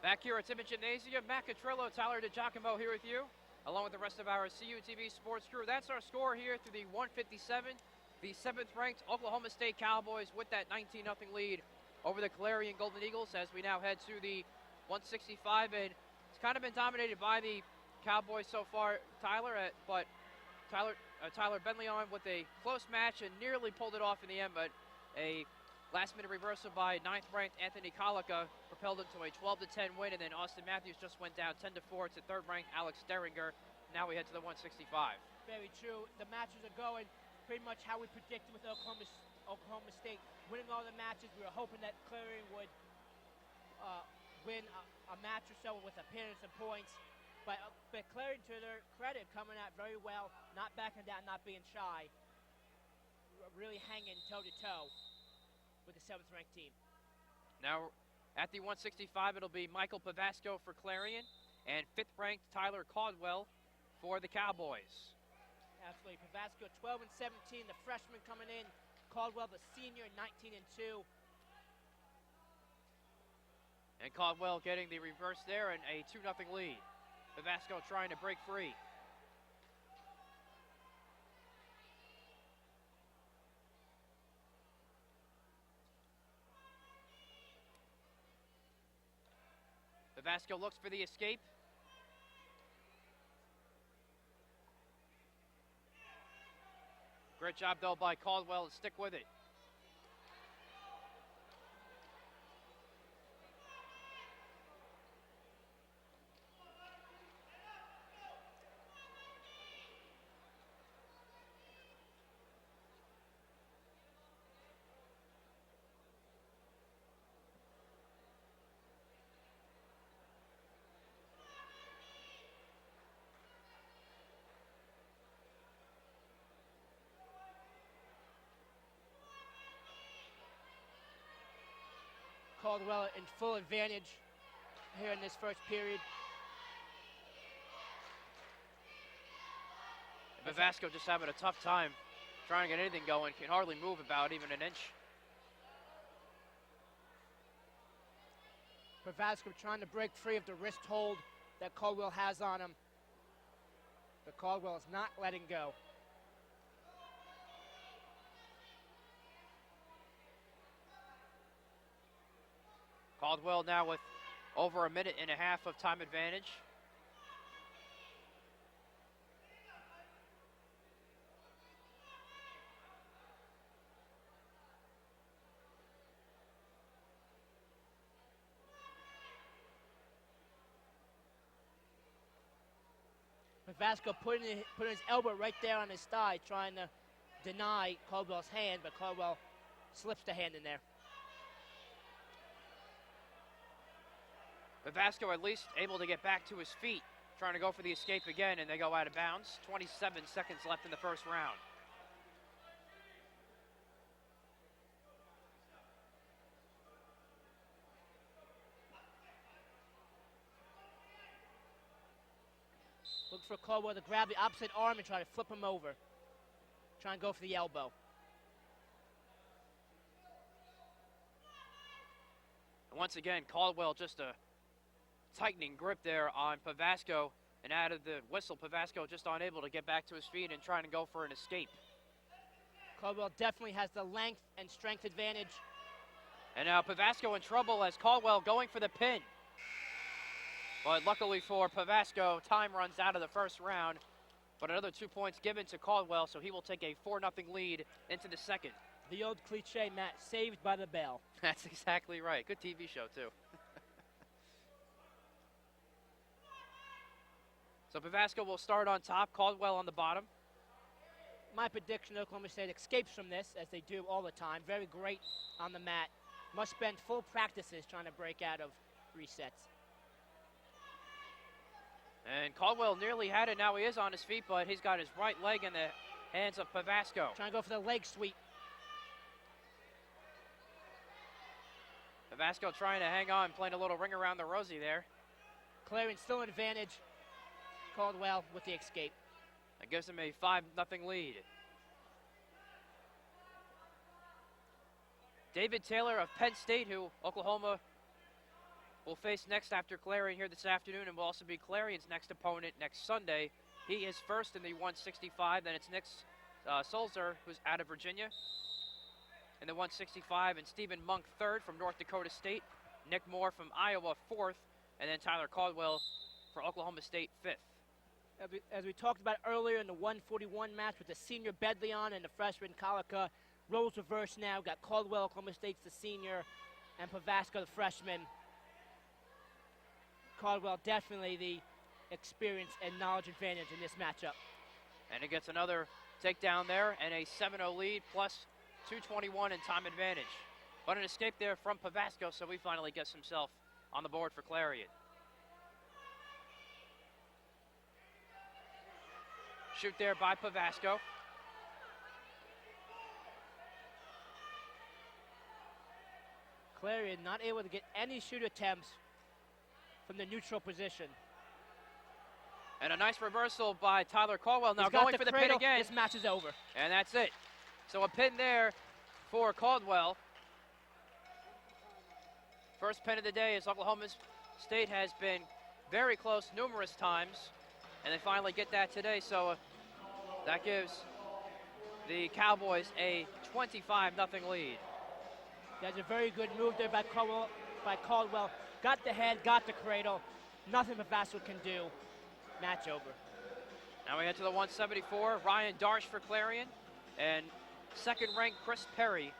Back here at Timmins Gymnasium, Matt Catrillo, Tyler DiGiacomo here with you, along with the rest of our CUTV sports crew. That's our score here through the 157. The 7th-ranked Oklahoma State Cowboys with that 19-0 lead over the Clarion Golden Eagles as we now head to the 165. And it's kind of been dominated by the Cowboys so far, Tyler, but Tyler Benleon with a close match and nearly pulled it off in the end, but a last-minute reversal by 9th-ranked Anthony Colica propelled into a 12-10 win, and then Austin Matthews just went down 10-4 to 3rd-ranked Alex Derringer. Now we head to the 165. Very true. The matches are going pretty much how we predicted with Oklahoma State. Winning all the matches, we were hoping that Clarion would win a match or so with appearance and points. But Clarion, to their credit, coming out very well, not backing down, not being shy, really hanging toe-to-toe with the 7th-ranked team. Now, at the 165, it'll be Michael Pavasco for Clarion and 5th-ranked Tyler Caldwell for the Cowboys. Absolutely. Pavasco 12-17, the freshman coming in. Caldwell, the senior, 19-2. And Caldwell getting the reverse there and a 2-0 lead. Pavasco trying to break free. Pavasco looks for the escape. Great job, though, by Caldwell to stick with it. Caldwell in full advantage here in this first period. Pavasco just having a tough time trying to get anything going. Can hardly move about even an inch. Pavasco trying to break free of the wrist hold that Caldwell has on him. But Caldwell is not letting go. Caldwell now with over a minute and a half of time advantage. Pavasco putting his elbow right there on his thigh, trying to deny Caldwell's hand, but Caldwell slips the hand in there. Pavasco at least able to get back to his feet, trying to go for the escape again, and they go out of bounds. 27 seconds left in the first round. Looks for Caldwell to grab the opposite arm and try to flip him over. Try and go for the elbow. And once again, Caldwell just a tightening grip there on Pavasco, and out of the whistle, Pavasco just unable to get back to his feet and trying to go for an escape. Caldwell definitely has the length and strength advantage. And now Pavasco in trouble as Caldwell going for the pin. But luckily for Pavasco, time runs out of the first round, but another 2 points given to Caldwell, so he will take a 4-0 lead into the second. The old cliche, Matt, saved by the bell. That's exactly right. Good TV show, too. So Pavasco will start on top, Caldwell on the bottom. My prediction, Oklahoma State escapes from this, as they do all the time. Very great on the mat. Must spend full practices trying to break out of resets. And Caldwell nearly had it. Now he is on his feet, but he's got his right leg in the hands of Pavasco. Trying to go for the leg sweep. Pavasco trying to hang on, playing a little ring around the rosy there. Clarion still in advantage. Caldwell with the escape. That gives him a 5-0 lead. David Taylor of Penn State, who Oklahoma will face next after Clarion here this afternoon, and will also be Clarion's next opponent next Sunday. He is first in the 165. Then it's Nick Sulzer, who's out of Virginia, in the 165, and Stephen Monk third from North Dakota State. Nick Moore from Iowa fourth, and then Tyler Caldwell for Oklahoma State fifth. As we talked about earlier in the 141 match with the senior Bedleon and the freshman Kalika, roles reversed now. Got Caldwell, Oklahoma State's the senior, and Pavasco, the freshman. Caldwell definitely the experience and knowledge advantage in this matchup. And he gets another takedown there and a 7-0 lead plus 2:21 in time advantage. But an escape there from Pavasco, so he finally gets himself on the board for Clarion. Shoot there by Pavasco. Clarion not able to get any shoot attempts from the neutral position. And a nice reversal by Tyler Caldwell. Now He's got going for the pin cradle. again. This match is over. And that's it. So a pin there for Caldwell. First pin of the day, as Oklahoma State has been very close numerous times, and they finally get that today. So that gives the Cowboys a 25-0 lead. That's a very good move there by Caldwell. Got the head, got the cradle. Nothing Pavasco can do. Match over. Now we head to the 174. Ryan Darsh for Clarion, and second-ranked Chris Perry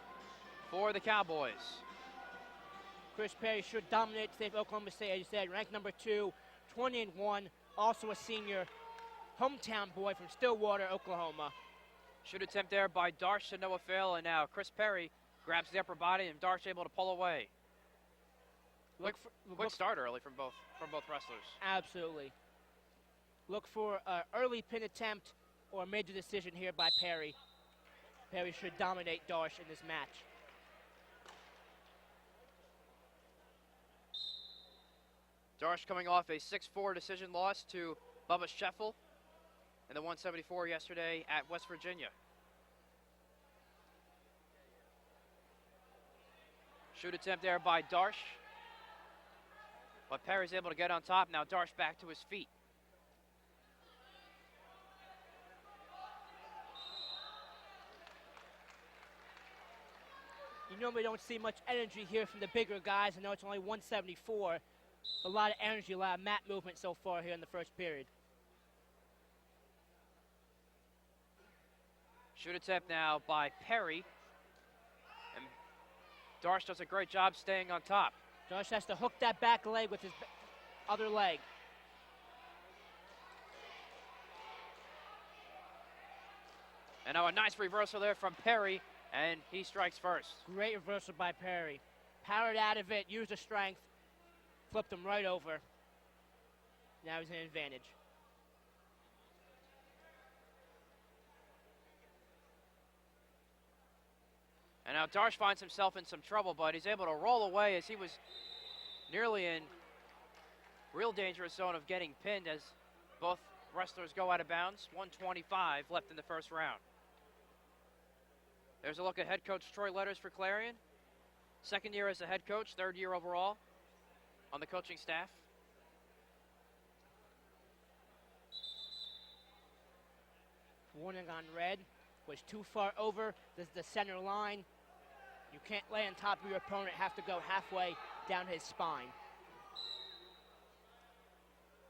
for the Cowboys. Chris Perry should dominate the state of Oklahoma State, as you said. Ranked number 2, 20-1. Also a senior, hometown boy from Stillwater, Oklahoma. Shoot attempt there by Darsh to no avail, and now Chris Perry grabs the upper body, and Darsh able to pull away. Quick start early from both wrestlers. Absolutely. Look for an early pin attempt or a major decision here by Perry. Perry should dominate Darsh in this match. Darsh coming off a 6-4 decision loss to Bubba Scheffel in the 174 yesterday at West Virginia. Shoot attempt there by Darsh. But Perry's able to get on top. Now Darsh back to his feet. You normally don't see much energy here from the bigger guys. I know it's only 174. A lot of energy, a lot of mat movement so far here in the first period. Shoot attempt now by Perry. And Darsh does a great job staying on top. Darsh has to hook that back leg with his other leg. And now a nice reversal there from Perry, and he strikes first. Great reversal by Perry. Powered out of it, used the strength, flipped him right over. Now he's in advantage. And now Darsh finds himself in some trouble, but he's able to roll away as he was nearly in real dangerous zone of getting pinned as both wrestlers go out of bounds. 1:25 left in the first round. There's a look at head coach Troy Letters for Clarion. Second year as a head coach, third year overall on the coaching staff. Warning on red. Was too far over the center line. You can't lay on top of your opponent, have to go halfway down his spine.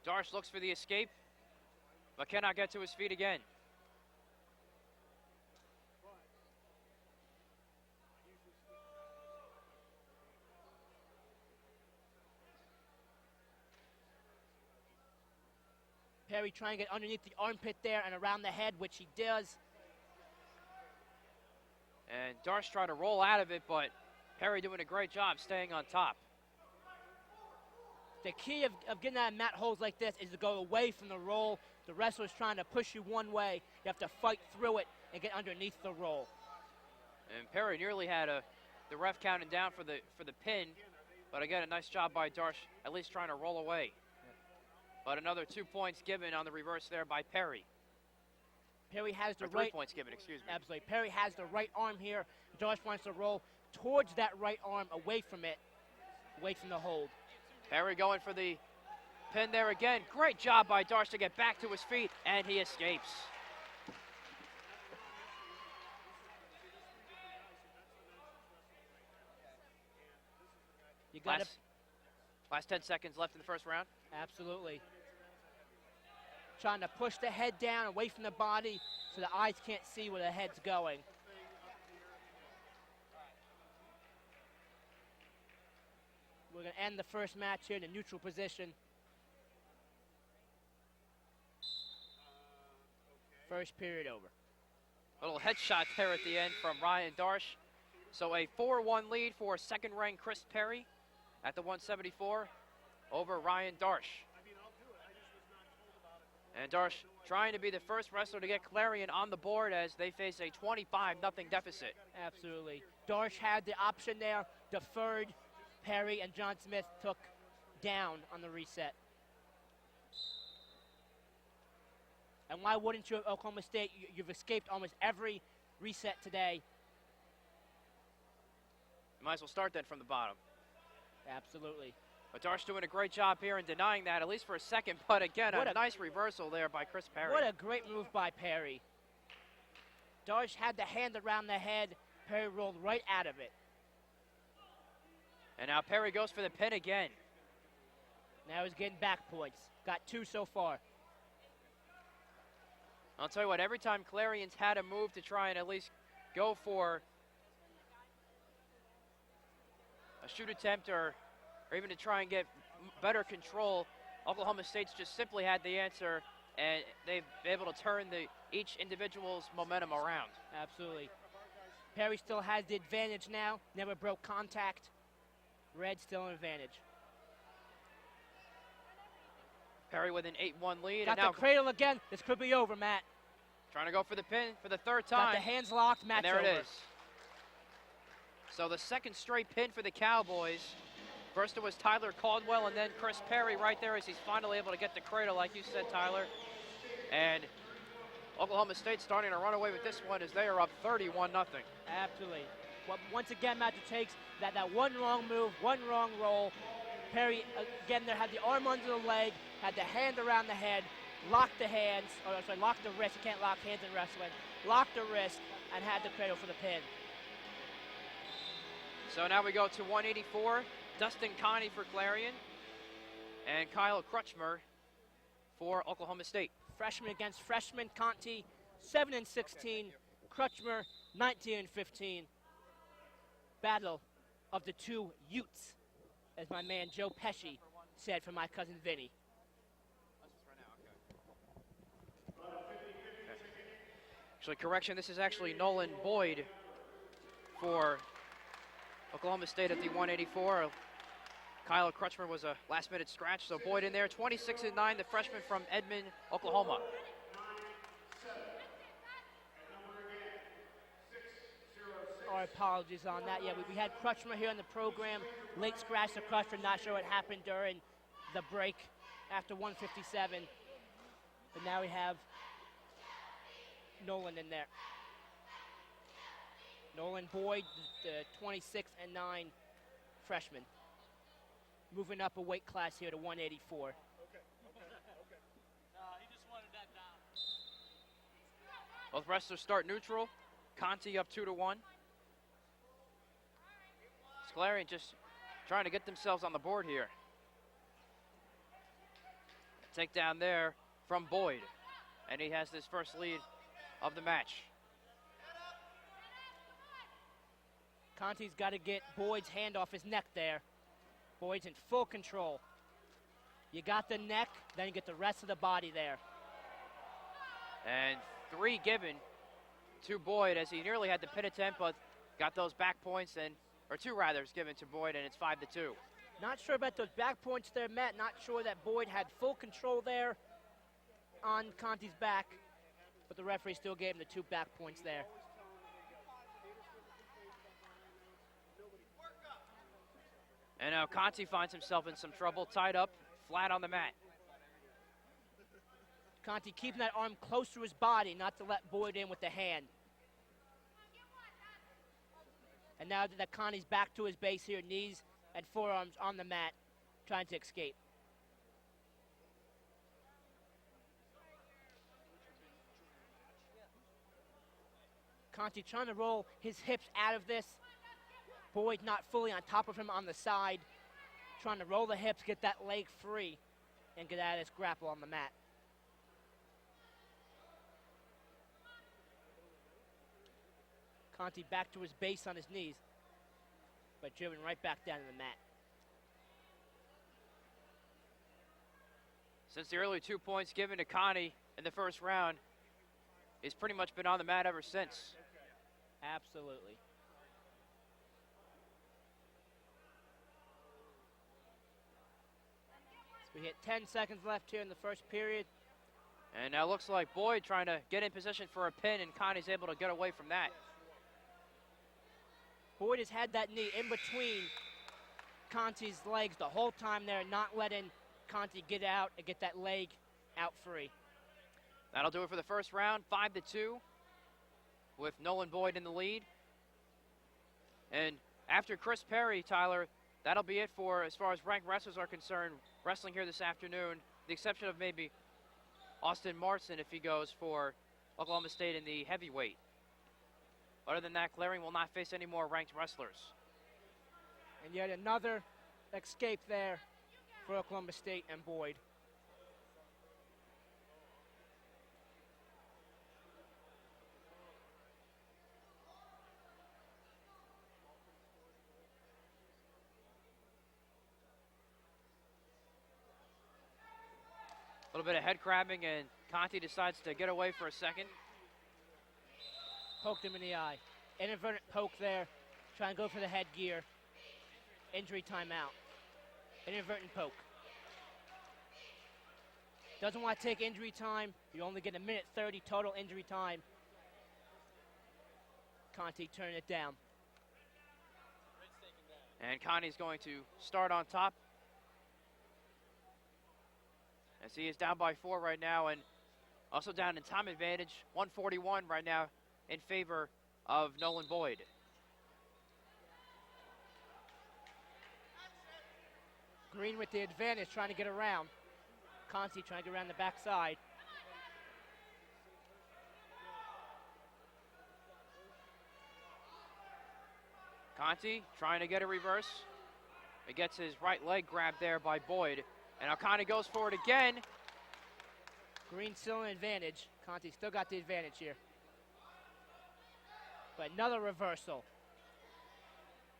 Darsh looks for the escape, but cannot get to his feet again. Perry trying to get underneath the armpit there and around the head, which he does. And Darsh trying to roll out of it, but Perry doing a great job staying on top. The key of getting out of mat holds like this is to go away from the roll. The wrestler's trying to push you one way. You have to fight through it and get underneath the roll. And Perry nearly had the ref counting down for the pin, but again, a nice job by Darsh, at least trying to roll away. But another 2 points given on the reverse there by Perry. Perry has the 3 right. points given, excuse me. Absolutely. Perry has the right arm here. Darsh wants to roll towards that right arm, away from it, away from the hold. Perry going for the pin there again. Great job by Darsh to get back to his feet, and he escapes. You got Last 10 seconds left in the first round. Absolutely. Trying to push the head down away from the body so the eyes can't see where the head's going. We're going to end the first match here in a neutral position. First period over. Little headshot there at the end from Ryan Darsh. So a 4-1 lead for second-ranked Chris Perry at the 174 over Ryan Darsh. And Darsh trying to be the first wrestler to get Clarion on the board as they face a 25-0 deficit. Absolutely. Darsh had the option there, deferred. Perry and John Smith took down on the reset. And why wouldn't you, Oklahoma State? You've escaped almost every reset today. You might as well start then from the bottom. Absolutely. But Darsh doing a great job here in denying that, at least for a second. But again, a nice reversal there by Chris Perry. What a great move by Perry. Darsh had the hand around the head. Perry rolled right out of it. And now Perry goes for the pin again. Now he's getting back points. Got 2 so far. I'll tell you what, every time Clarion's had a move to try and at least go for a shoot attempt or even to try and get better control, Oklahoma State's just simply had the answer, and they've been able to turn each individual's momentum around. Absolutely. Perry still has the advantage now. Never broke contact. Red still an advantage. Perry with an 8-1 lead. Got and now the cradle again. This could be over, Matt. Trying to go for the pin for the third time. Got the hands locked, match and there over. it is. So the second straight pin for the Cowboys. First it was Tyler Caldwell and then Chris Perry right there as he's finally able to get the cradle, like you said, Tyler. And Oklahoma State starting to run away with this one as they are up 31-0. Absolutely. Well, once again, Matt, it takes that one wrong move, one wrong roll. Perry, again, there had the arm under the leg, had the hand around the head, locked the hands, or sorry, locked the wrist. You can't lock hands in wrestling. Locked the wrist and had the cradle for the pin. So now we go to 184. Dustin Connie for Clarion and Kyle Crutchmer for Oklahoma State. Freshman against freshman. Conti 7-16. Crutchmer 19-15. Battle of the two Utes, as my man Joe Pesci said for my cousin Vinny. Actually, correction, this is actually Nolan Boyd for Oklahoma State at the 184. Kyle Crutchmer was a last-minute scratch, so Boyd in there. 26-9, the freshman from Edmond, Oklahoma. Our apologies on that. Yeah, we had Crutchmer here on the program. Late scratch to Crutchmer. Not sure what happened during the break after 157. But now we have Nolan in there. Nolan Boyd, the 26-9 freshman. Moving up a weight class here to 184. Okay. He just wanted that down. Both wrestlers start neutral. Conti up 2-1. Clarion just trying to get themselves on the board here. Takedown there from Boyd. And he has his first lead of the match. Conti's got to get Boyd's hand off his neck there. Boyd's in full control. You got the neck, then you get the rest of the body there. And 3 given to Boyd as he nearly had the pin attempt, but got those back points, or 2 rather, given to Boyd, and it's 5-2. Not sure about those back points there, Matt. Not sure that Boyd had full control there on Conti's back, but the referee still gave him the 2 back points there. And now Conti finds himself in some trouble, tied up, flat on the mat. Conti keeping that arm close to his body, not to let Boyd in with the hand. And now that Conti's back to his base here, knees and forearms on the mat. trying to escape. Conti trying to roll his hips out of this. Boyd not fully on top of him on the side. Trying to roll the hips, get that leg free, and get out of this grapple on the mat. Conti back to his base on his knees, but driven right back down to the mat. Since the early 2 points given to Conti in the first round, he's pretty much been on the mat ever since. Absolutely. So we hit 10 seconds left here in the first period. And now looks like Boyd trying to get in position for a pin, and Conti's able to get away from that. Boyd has had that knee in between Conti's legs the whole time there, not letting Conti get out and get that leg out free. That'll do it for the first round, 5-2, with Nolan Boyd in the lead. And after Chris Perry, Tyler, that'll be it for as far as ranked wrestlers are concerned, wrestling here this afternoon, the exception of maybe Austin Marson if he goes for Oklahoma State in the heavyweight. Other than that, Clarion will not face any more ranked wrestlers. And yet another escape there for Oklahoma State and Boyd. A little bit of head crabbing, and Conti decides to get away for a second. Poked him in the eye. Inadvertent poke there. Trying to go for the headgear. Injury timeout. Inadvertent poke. Doesn't want to take injury time. You only get 1:30 total injury time. Conti turning it down. And Conti's going to start on top, as he is down by 4 right now, and also down in time advantage, 141 right now in favor of Nolan Boyd. Green with the advantage, trying to get around. Conti trying to get around the backside. Conti trying to get a reverse. He gets his right leg grabbed there by Boyd. And now Conti goes for it again. Green still in advantage. Conti still got the advantage here. But another reversal.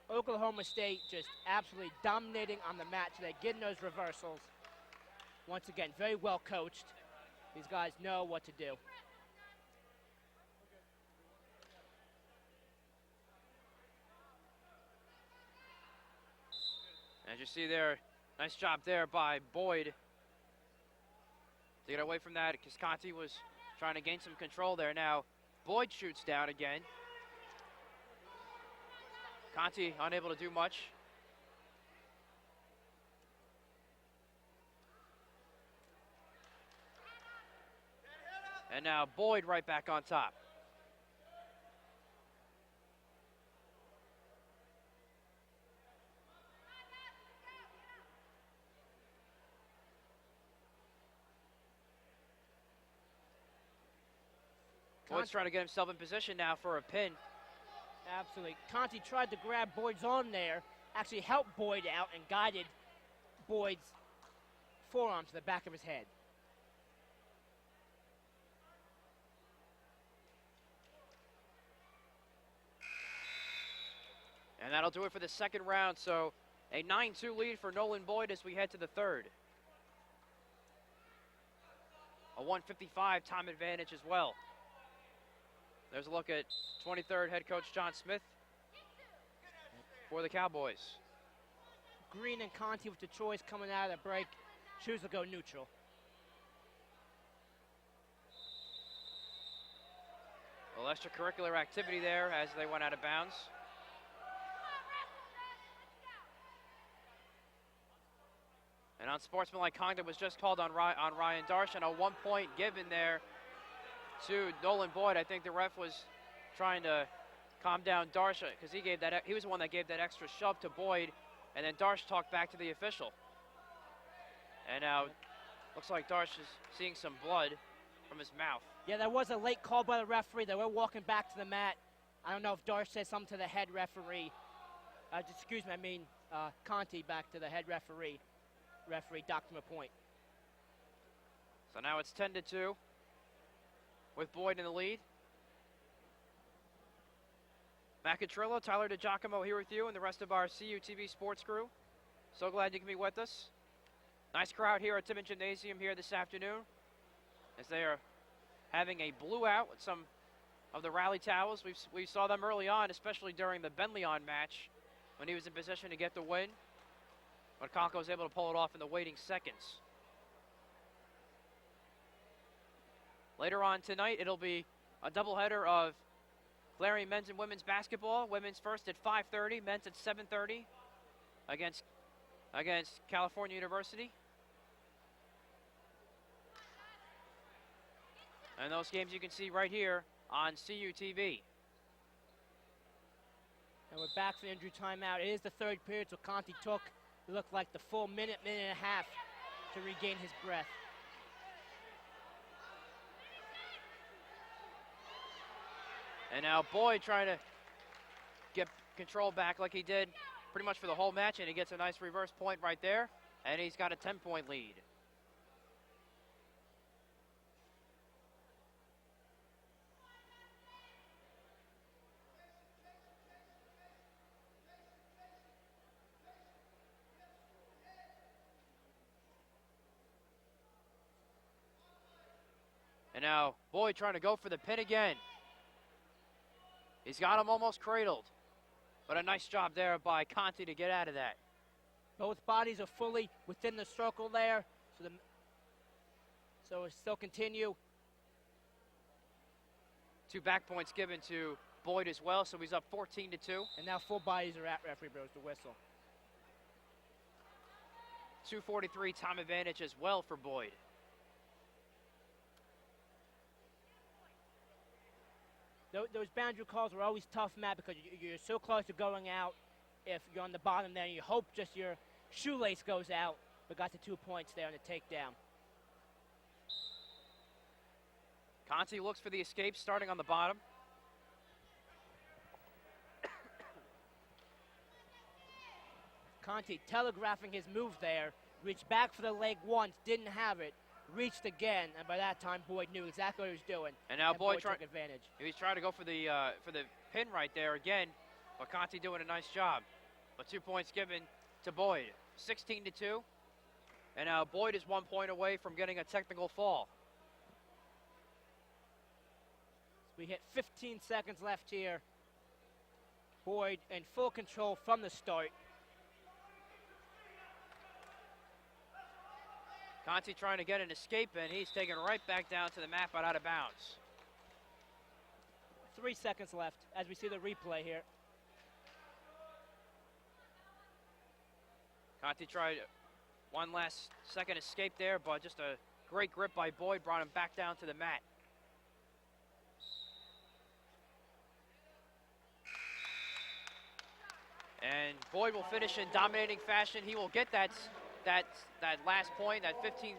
Oklahoma State just absolutely dominating on the mat today, getting those reversals. Once again, very well coached. These guys know what to do. As you see there, nice job there by Boyd to get away from that, because Conti was trying to gain some control there. Now Boyd shoots down again. Conti unable to do much. And now Boyd right back on top. Boyd's trying to get himself in position now for a pin. Absolutely. Conti tried to grab Boyd's arm there, actually helped Boyd out and guided Boyd's forearm to the back of his head. And that'll do it for the second round. So a 9-2 lead for Nolan Boyd as we head to the third. A 155 time advantage as well. There's a look at 23rd head coach John Smith for the Cowboys. Green and Conti with the choice coming out of the break. Choose to go neutral. A little extracurricular activity there as they went out of bounds. And unsportsmanlike conduct was just called on Ryan Darsh, and a 1 point given there to Nolan Boyd. I think the ref was trying to calm down Darsh because he was the one that gave that extra shove to Boyd, and then Darsh talked back to the official. And now looks like Darsh is seeing some blood from his mouth. Yeah, there was a late call by the referee. They were walking back to the mat. I don't know if Darsh said something to the head referee. Conti back to the head referee. Referee docked him a point. So now it's 10-2 with Boyd in the lead. Matt Catrillo, Tyler DiGiacomo here with you and the rest of our CUTV sports crew. So glad you can be with us. Nice crowd here at Timmins Gymnasium here this afternoon as they are having a blue out with some of the rally towels. We saw them early on, especially during the Ben Leon match when he was in position to get the win. But Conco was able to pull it off in the waiting seconds. Later on tonight, it'll be a doubleheader of Clarion men's and women's basketball. Women's first at 5:30, men's at 7:30 against California University. And those games you can see right here on CUTV. And we're back from injury timeout. It is the third period, so Conti took, it looked like the full minute and a half to regain his breath. And now Boyd trying to get control back like he did pretty much for the whole match, and he gets a nice reverse point right there, and he's got a 10-point lead. And now Boyd trying to go for the pin again. He's got him almost cradled. But a nice job there by Conti to get out of that. Both bodies are fully within the circle there. So it still continue. 2 back points given to Boyd as well, so he's up 14-2. And now full bodies are at referee blows the whistle. 2:43 time advantage as well for Boyd. Those boundary calls are always tough, Matt, because you're so close to going out. If you're on the bottom there, you hope just your shoelace goes out, but got the 2 points there on the takedown. Conti looks for the escape, starting on the bottom. Conti telegraphing his move there, reached back for the leg once, didn't have it, reached again, and by that time Boyd knew exactly what he was doing. And now Boyd took advantage. He was trying to go for the pin right there again, but Conti doing a nice job. But 2 points given to Boyd, 16-2. And now Boyd is 1 point away from getting a technical fall. We hit 15 seconds left here. Boyd in full control from the start. Conti trying to get an escape, and he's taken right back down to the mat, but out of bounds. 3 seconds left as we see the replay here. Conti tried one last second escape there, but just a great grip by Boyd brought him back down to the mat. And Boyd will finish in dominating fashion. He will get that last point, that 15th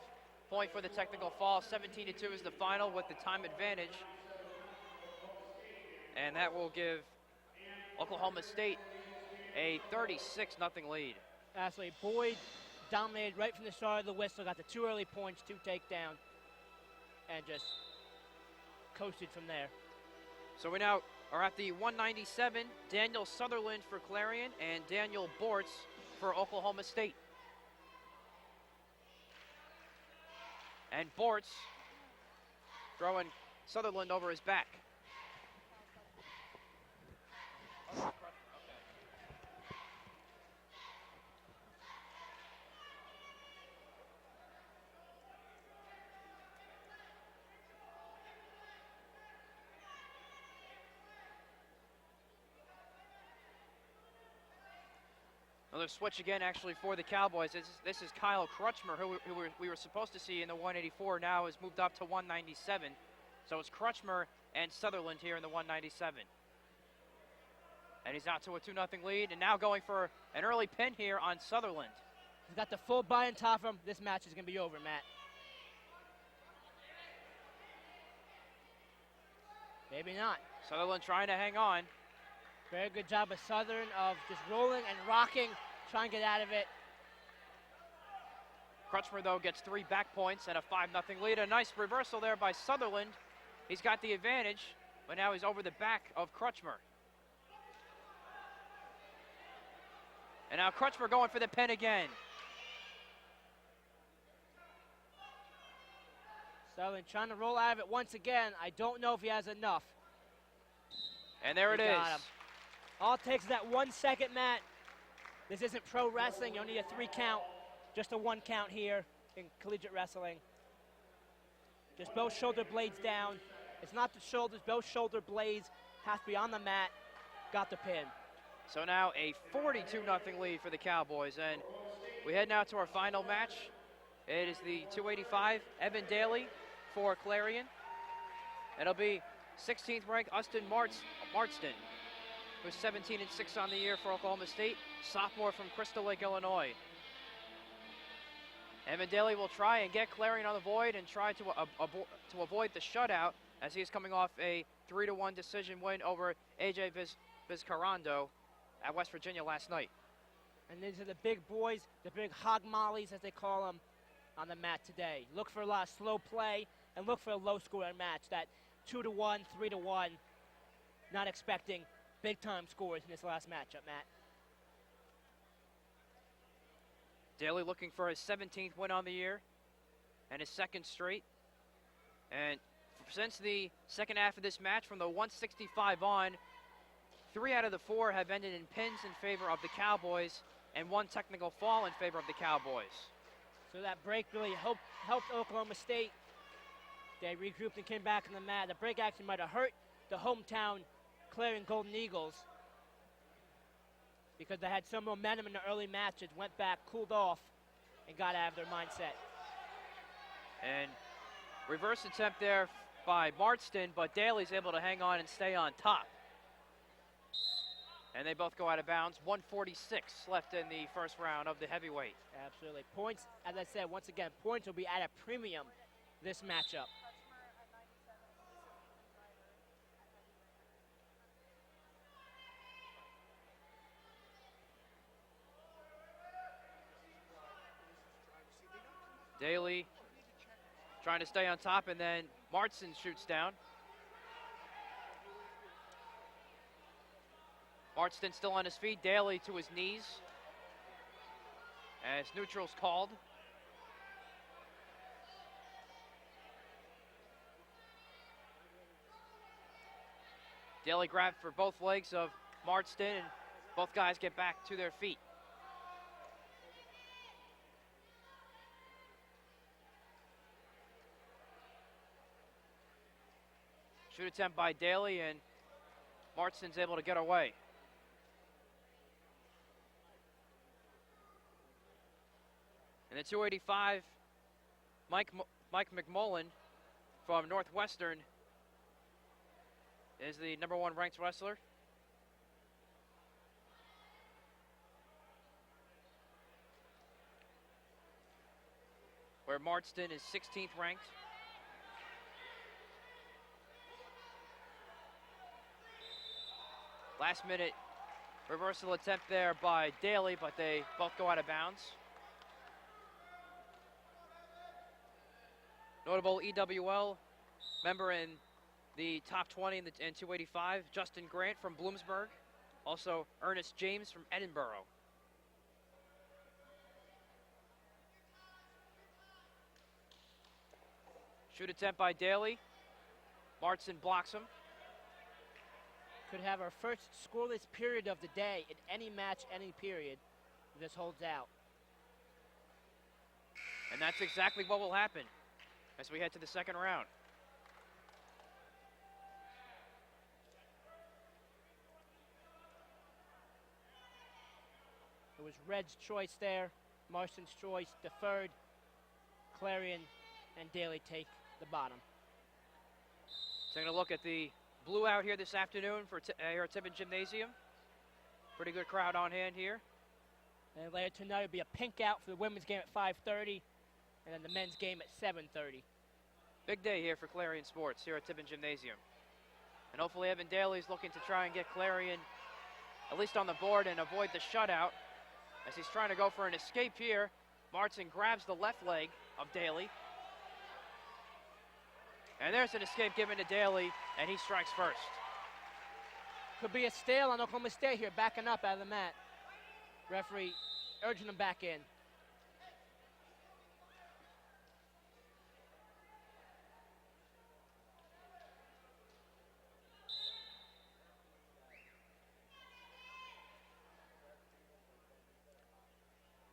point for the technical fall. 17-2 is the final with the time advantage. And that will give Oklahoma State a 36-0 lead. Absolutely. Boyd dominated right from the start of the whistle, got the 2 early points, 2 takedown, and just coasted from there. So we now are at the 197, Daniel Sutherland for Clarion and Daniel Bortz for Oklahoma State. And Bortz throwing Sutherland over his back. Another switch again, actually, for the Cowboys. This is Kyle Crutchmer, who we were supposed to see in the 184, now has moved up to 197. So it's Crutchmer and Sutherland here in the 197. And he's out to a 2-0 lead, and now going for an early pin here on Sutherland. He's got the full body on top of him. This match is going to be over, Matt. Maybe not. Sutherland trying to hang on. Very good job of Southern of just rolling and rocking, trying to get out of it. Crutchmer, though, gets 3 back points and a 5-0 lead. A nice reversal there by Sutherland. He's got the advantage, but now he's over the back of Crutchmer. And now Crutchmer going for the pin again. Sutherland trying to roll out of it once again. I don't know if he has enough. And there it is. Got him. All it takes is that 1 second, Matt. This isn't pro wrestling. You don't need a 3 count. Just a 1 count here in collegiate wrestling. Just both shoulder blades down. It's not the shoulders. Both shoulder blades have to be on the mat. Got the pin. So now a 42-0 lead for the Cowboys. And we head now to our final match. It is the 285 Evan Daly for Clarion. It'll be 16th ranked Austin Marston, who's 17-6 on the year for Oklahoma State, sophomore from Crystal Lake, Illinois. Evan Daly will try and get Clarion on the void and try to avoid the shutout as he is coming off a 3-1 decision win over AJ Vizcarrando at West Virginia last night. And these are the big boys, the big hog mollies as they call them, on the mat today. Look for a lot of slow play and look for a low scoring match. That 2-1, 3-1. Not expecting big time scores in this last matchup, Matt. Daly looking for his 17th win on the year and his 2nd straight. And since the second half of this match, from the 165 on, 3 out of the 4 have ended in pins in favor of the Cowboys and 1 technical fall in favor of the Cowboys. So that break really helped Oklahoma State. They regrouped and came back on the mat. The break actually might have hurt the hometown Clarion Golden Eagles because they had some momentum in the early matches, went back, cooled off, and got out of their mindset. And reverse attempt there by Marston, but Daly's able to hang on and stay on top. And they both go out of bounds. 146 left in the first round of the heavyweight. Absolutely. Points, as I said, once again, points will be at a premium this matchup. Daly trying to stay on top, and then Marston shoots down. Marston still on his feet, Daly to his knees as neutral's called. Daly grabbed for both legs of Marston, and both guys get back to their feet. Shoot attempt by Daly, and Marston's able to get away. And the 285, Mike McMullen from Northwestern is the #1 ranked wrestler. Where Marston is 16th ranked. Last minute reversal attempt there by Daly, but they both go out of bounds. Notable EWL member in the top 20 in 285, Justin Grant from Bloomsburg. Also Ernest James from Edinburgh. Shoot attempt by Daly. Marston blocks him. Could have our first scoreless period of the day in any match, any period. This holds out. And that's exactly what will happen as we head to the second round. It was Red's choice there, Marston's choice deferred. Clarion and Daly take the bottom. Taking a look at the blue out here this afternoon for here at Tibbin Gymnasium. Pretty good crowd on hand here. And later tonight will be a pink out for the women's game at 5:30, and then the men's game at 7:30. Big day here for Clarion Sports here at Tibbin Gymnasium. And hopefully Evan Daly's looking to try and get Clarion at least on the board and avoid the shutout as he's trying to go for an escape here. Martin grabs the left leg of Daly. And there's an escape given to Daly, and he strikes first. Could be a steal on Oklahoma State here, backing up out of the mat. Referee urging them back in.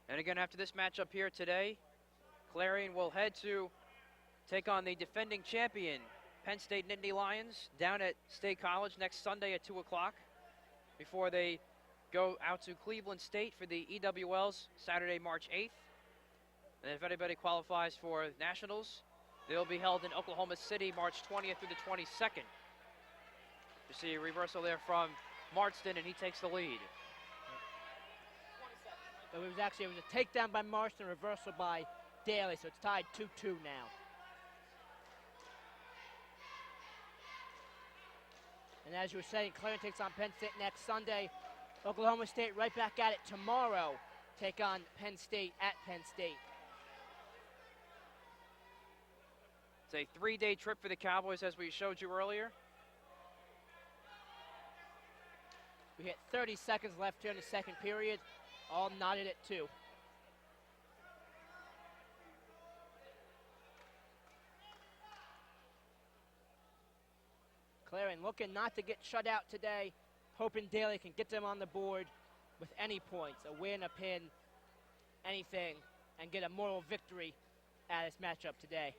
And again, after this matchup here today, Clarion will head to take on the defending champion, Penn State Nittany Lions, down at State College next Sunday at 2 o'clock before they go out to Cleveland State for the EWLs Saturday, March 8th. And if anybody qualifies for nationals, they'll be held in Oklahoma City March 20th through the 22nd. You see a reversal there from Marston, and he takes the lead. It was a takedown by Marston, reversal by Daly, so it's tied 2-2 now. And as you were saying, Clarion takes on Penn State next Sunday. Oklahoma State right back at it tomorrow. Take on Penn State at Penn State. It's a 3-day trip for the Cowboys, as we showed you earlier. We hit 30 seconds left here in the second period. All knotted at 2. Clarion looking not to get shut out today, hoping Daly can get them on the board with any points, a win, a pin, anything, and get a moral victory at this matchup today.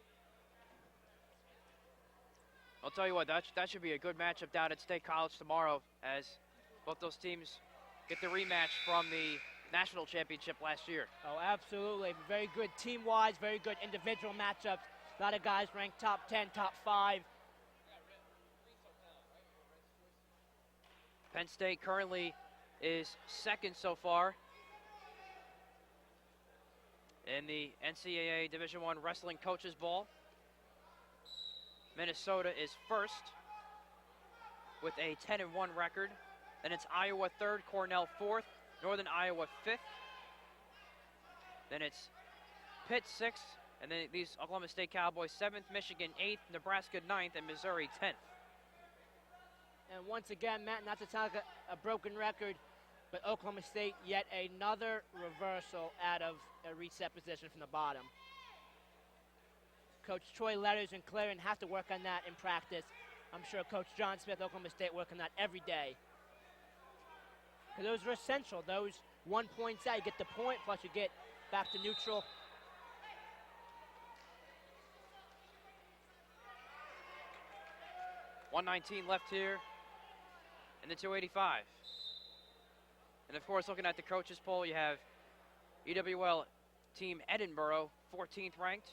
I'll tell you what, that should be a good matchup down at State College tomorrow, as both those teams get the rematch from the national championship last year. Oh, absolutely. Very good team-wise, very good individual matchups. A lot of guys ranked top 10, top 5. Penn State currently is second so far in the NCAA Division I Wrestling Coaches Ball. Minnesota is first with a 10-1 record. Then it's Iowa third, Cornell fourth, Northern Iowa fifth. Then it's Pitt sixth, and then these Oklahoma State Cowboys seventh, Michigan eighth, Nebraska ninth, and Missouri 10th. And once again, Matt, not to sound like a broken record, but Oklahoma State yet another reversal out of a reset position from the bottom. Coach Troy Letters and Clarion have to work on that in practice. I'm sure Coach John Smith, Oklahoma State, working on that every day. Because those are essential. Those 1 points out, you get the point, plus you get back to neutral. .119 left here in the 285. And of course, looking at the coaches poll, you have EWL team Edinburgh, 14th ranked,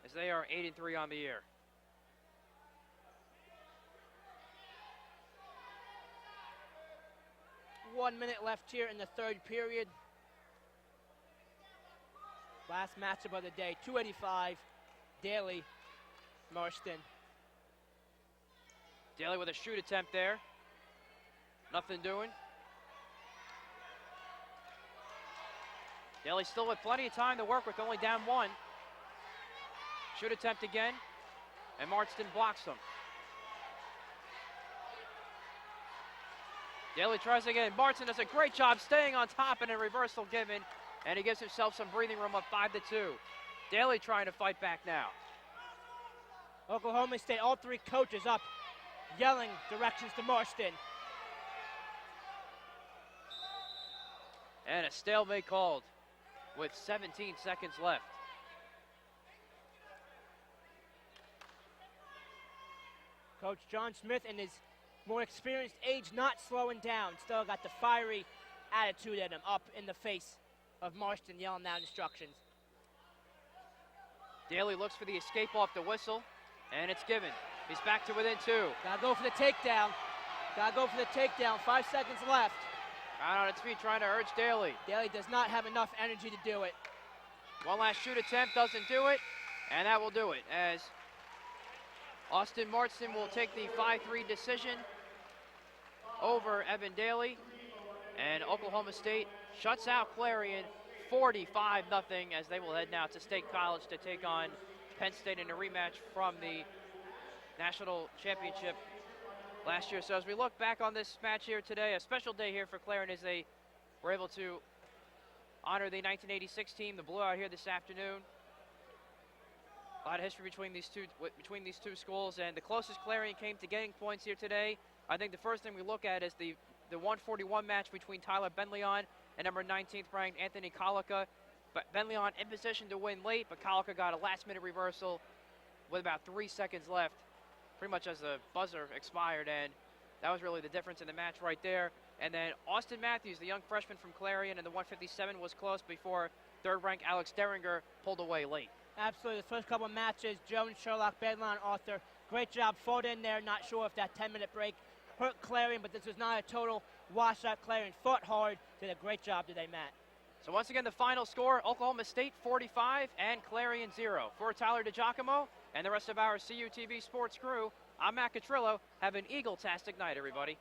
as they are 8-3 on the year. .1 minute left here in the third period. Last matchup of the day, 285, Daly, Marston. Daly with a shoot attempt there. Nothing doing. Daly still with plenty of time to work with, only down one. Shoot attempt again, and Marston blocks him. Daly tries again. Marston does a great job staying on top, and a reversal given, and he gives himself some breathing room up 5-2. Daly trying to fight back now. Oklahoma State, all three coaches up, yelling directions to Marston. And a stalemate called with 17 seconds left. Coach John Smith, in his more experienced age, not slowing down. Still got the fiery attitude in him, up in the face of Marston, yelling out instructions. Daly looks for the escape off the whistle, and it's given. He's back to within 2. Gotta go for the takedown. Gotta go for the takedown. 5 seconds left. Out on its feet trying to urge Daly. Daly does not have enough energy to do it. One last shoot attempt, doesn't do it, and that will do it as Austin Marston will take the 5-3 decision over Evan Daly, and Oklahoma State shuts out Clarion 45-0 as they will head now to State College to take on Penn State in a rematch from the national championship last year. So as we look back on this match here today, a special day here for Clarion as they were able to honor the 1986 team, the blowout here this afternoon. A lot of history between these two schools, and the closest Clarion came to getting points here today. I think the first thing we look at is the 141 match between Tyler Benleon and number 19th ranked Anthony Colica. But Benleon in position to win late, but Colica got a last-minute reversal with about 3 seconds left, pretty much as the buzzer expired, and that was really the difference in the match right there. And then Austin Matthews, the young freshman from Clarion, in the 157 was close before third-ranked Alex Derringer pulled away late. Absolutely. The first couple of matches, Joe and Sherlock, Benleon, Arthur, great job. Fought in there. Not sure if that 10-minute break hurt Clarion, but this was not a total washout. Clarion fought hard, did a great job today, Matt. So once again, the final score, Oklahoma State 45 and Clarion 0. For Tyler DiGiacomo and the rest of our CUTV sports crew, I'm Matt Catrillo. Have an Eagle-tastic night, everybody.